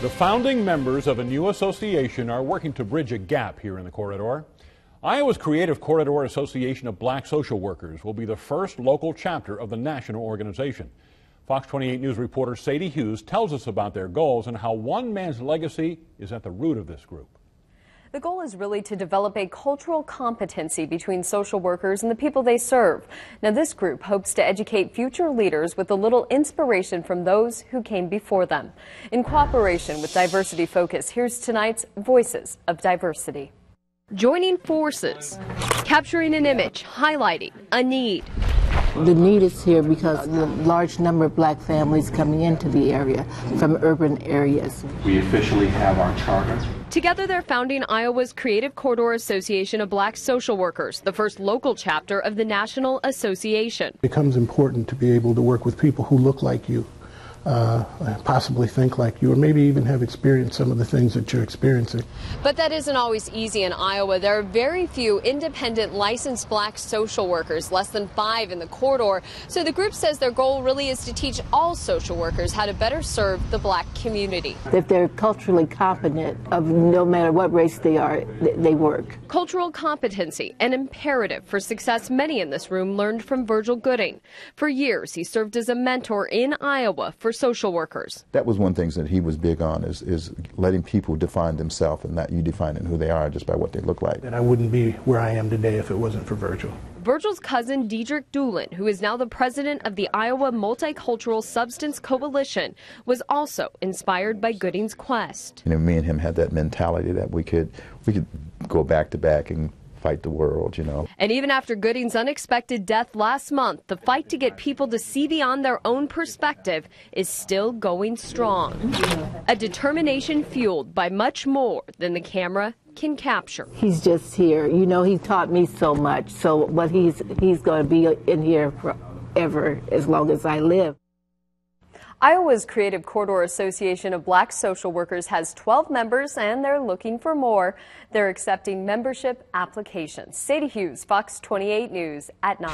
The founding members of a new association are working to bridge a gap here in the corridor. Iowa's Creative Corridor Association of Black Social Workers will be the first local chapter of the national organization. Fox 28 News reporter Sadie Hughes tells us about their goals and how one man's legacy is at the root of this group. The goal is really to develop a cultural competency between social workers and the people they serve. Now, this group hopes to educate future leaders with a little inspiration from those who came before them. In cooperation with Diversity Focus, here's tonight's Voices of Diversity. Joining forces, capturing an image, highlighting a need. The need is here because of the large number of black families coming into the area from urban areas. We officially have our charter. Together, they're founding Iowa's Creative Corridor Association of Black Social Workers, the first local chapter of the National Association. It becomes important to be able to work with people who look like you, possibly think like you, or maybe even have experienced some of the things that you're experiencing. But that isn't always easy in Iowa. There are very few independent licensed black social workers, less than 5 in the corridor. So the group says their goal really is to teach all social workers how to better serve the black community. If they're culturally competent, of no matter what race they are, they work. Cultural competency, an imperative for success many in this room learned from Virgil Gooding. For years, he served as a mentor in Iowa for social workers. That was one thing that he was big on, is letting people define themselves and not you defining who they are just by what they look like. And I wouldn't be where I am today if it wasn't for Virgil. Virgil's cousin, Diedrich Doolin, who is now the president of the Iowa Multicultural Substance Coalition, was also inspired by Gooding's quest. You know, me and him had that mentality that we could go back to back and fight the world, you know. And even after Gooding's unexpected death last month, the fight to get people to see beyond their own perspective is still going strong. A determination fueled by much more than the camera can capture. He's just here. You know, he taught me so much. So, but he's going to be in here forever, as long as I live. Iowa's Creative Corridor Association of Black Social Workers has 12 members, and they're looking for more. They're accepting membership applications. Sadie Hughes, Fox 28 News at 9.